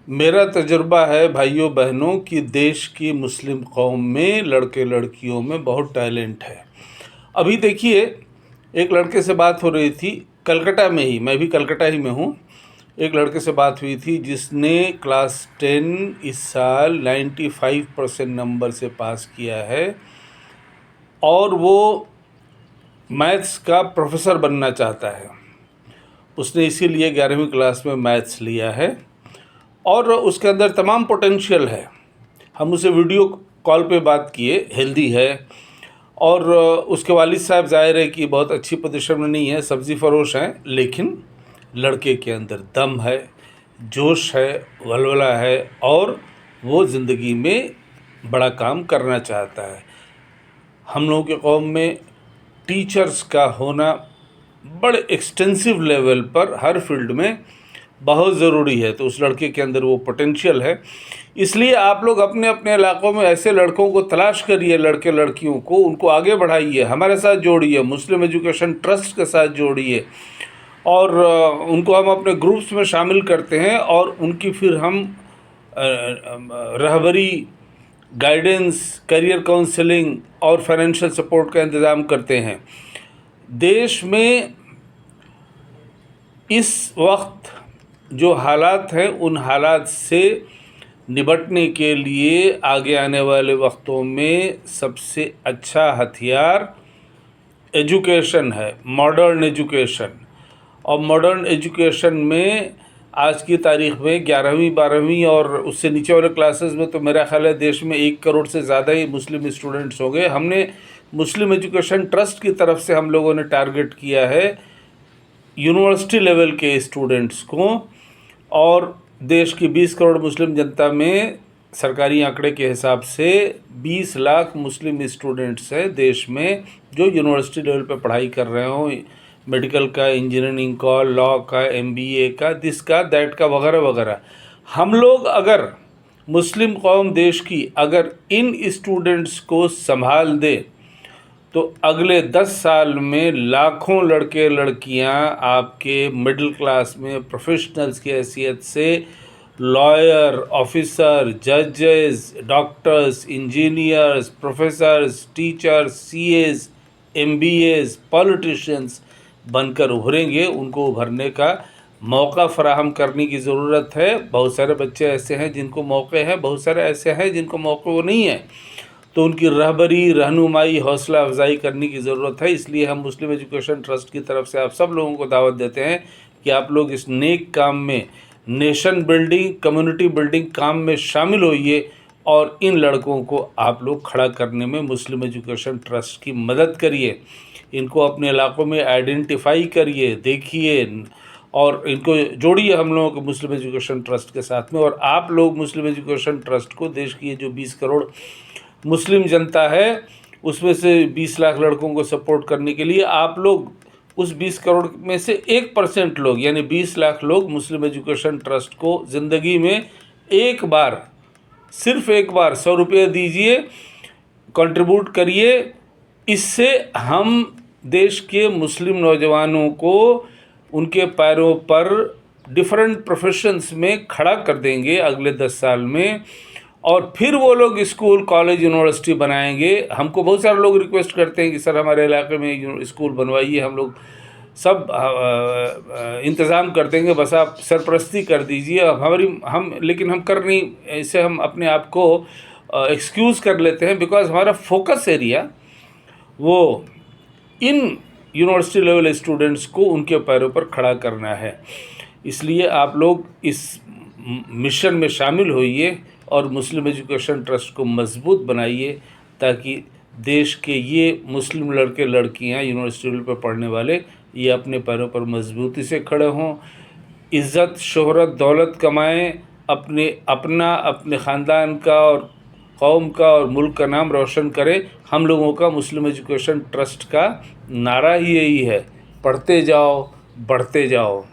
मेरा तजुर्बा है भाइयों बहनों कि देश की मुस्लिम कौम में लड़के लड़कियों में बहुत टैलेंट है। अभी देखिए, एक लड़के से बात हो रही थी कलकत्ता में ही, मैं भी कलकत्ता ही में हूँ। एक लड़के से बात हुई थी जिसने क्लास 10 इस साल 95% नंबर से पास किया है और वो मैथ्स का प्रोफेसर बनना चाहता है। उसने इसीलिए 11वीं क्लास में मैथ्स लिया है और उसके अंदर तमाम पोटेंशियल है। हम उसे वीडियो कॉल पे बात किए, हेल्दी है और उसके वालिद साहब ज़ाहिर है कि बहुत अच्छी पोजीशन में नहीं है, सब्ज़ी फरोश हैं, लेकिन लड़के के अंदर दम है, जोश है, वलवला है और वो ज़िंदगी में बड़ा काम करना चाहता है। हम लोगों के कौम में टीचर्स का होना बड़े एक्सटेंसिव लेवल पर हर फील्ड में बहुत ज़रूरी है, तो उस लड़के के अंदर वो पोटेंशियल है। इसलिए आप लोग अपने अपने इलाक़ों में ऐसे लड़कों को तलाश करिए, लड़के लड़कियों को, उनको आगे बढ़ाइए, हमारे साथ जोड़िए, मुस्लिम एजुकेशन ट्रस्ट के साथ जोड़िए और उनको हम अपने ग्रुप्स में शामिल करते हैं और उनकी फिर हम रहबरी, गाइडेंस, करियर काउंसलिंग और फाइनेंशियल सपोर्ट का इंतज़ाम करते हैं। देश में इस वक्त जो हालात हैं, उन हालात से निपटने के लिए आगे आने वाले वक्तों में सबसे अच्छा हथियार एजुकेशन है, मॉडर्न एजुकेशन। और मॉडर्न एजुकेशन में आज की तारीख़ में 11वीं 12वीं और उससे नीचे वाले क्लासेस में तो मेरा ख़्याल है देश में 1 करोड़ से ज़्यादा ही मुस्लिम स्टूडेंट्स हो गए। हमने मुस्लिम एजुकेशन ट्रस्ट की तरफ से हम लोगों ने टारगेट किया है यूनिवर्सिटी लेवल के स्टूडेंट्स को, और देश की 20 करोड़ मुस्लिम जनता में सरकारी आंकड़े के हिसाब से 20 लाख मुस्लिम स्टूडेंट्स हैं देश में जो यूनिवर्सिटी लेवल पे पढ़ाई कर रहे हों, मेडिकल का, इंजीनियरिंग का, लॉ का, MBA का, दिस का, दैट का, वगैरह वगैरह। हम लोग अगर मुस्लिम कौम देश की अगर इन स्टूडेंट्स को संभाल दे तो अगले 10 साल में लाखों लड़के लड़कियां आपके मिडिल क्लास में प्रोफेशनल्स की हैसियत से लॉयर, ऑफिसर, जजेस, doctors, engineers, professors, teachers, CAs, MBAs, politicians बनकर उभरेंगे। उनको उभरने का मौका फराहम करने की ज़रूरत है। बहुत सारे बच्चे ऐसे हैं जिनको मौके हैं, बहुत सारे ऐसे हैं जिनको मौके वो नहीं है, तो उनकी रहबरी, रहनुमाई, हौसला अफजाई करने की ज़रूरत है। इसलिए हम मुस्लिम एजुकेशन ट्रस्ट की तरफ से आप सब लोगों को दावत देते हैं कि आप लोग इस नेक काम में, नेशन बिल्डिंग, कम्युनिटी बिल्डिंग काम में शामिल होइए और इन लड़कों को आप लोग खड़ा करने में मुस्लिम एजुकेशन ट्रस्ट की मदद करिए। इनको अपने इलाक़ों में आइडेंटिफाई करिए, देखिए और इनको जोड़िए हम लोगों के मुस्लिम एजुकेशन ट्रस्ट के साथ में। और आप लोग मुस्लिम एजुकेशन ट्रस्ट को, देश की ये जो 20 करोड़ मुस्लिम जनता है उसमें से 20 लाख लड़कों को सपोर्ट करने के लिए आप लोग उस 20 करोड़ में से 1% लोग यानी 20 लाख लोग मुस्लिम एजुकेशन ट्रस्ट को ज़िंदगी में एक बार, सिर्फ एक बार 100 रुपये दीजिए, कंट्रीब्यूट करिए। इससे हम देश के मुस्लिम नौजवानों को उनके पैरों पर डिफरेंट प्रोफेशंस में खड़ा कर देंगे अगले 10 साल में, और फिर वो लोग स्कूल, कॉलेज, यूनिवर्सिटी बनाएंगे। हमको बहुत सारे लोग रिक्वेस्ट करते हैं कि सर हमारे इलाके में स्कूल बनवाइए, हम लोग सब इंतज़ाम कर देंगे, बस आप सरपरस्ती कर दीजिए। लेकिन हम कर नहीं, ऐसे हम अपने आप को एक्सक्यूज़ कर लेते हैं बिकॉज़ हमारा फोकस एरिया वो इन यूनिवर्सिटी लेवल स्टूडेंट्स को उनके पैरों पर खड़ा करना है। इसलिए आप लोग इस मिशन में शामिल होइए और मुस्लिम एजुकेशन ट्रस्ट को मजबूत बनाइए ताकि देश के ये मुस्लिम लड़के लड़कियां यूनिवर्सिटी लेवल पर पढ़ने वाले ये अपने पैरों पर मजबूती से खड़े हों, इज़्ज़त, शोहरत, दौलत कमाएं, अपने ख़ानदान का और कौम का और मुल्क का नाम रोशन करें। हम लोगों का मुस्लिम एजुकेशन ट्रस्ट का नारा ही यही है, पढ़ते जाओ, बढ़ते जाओ।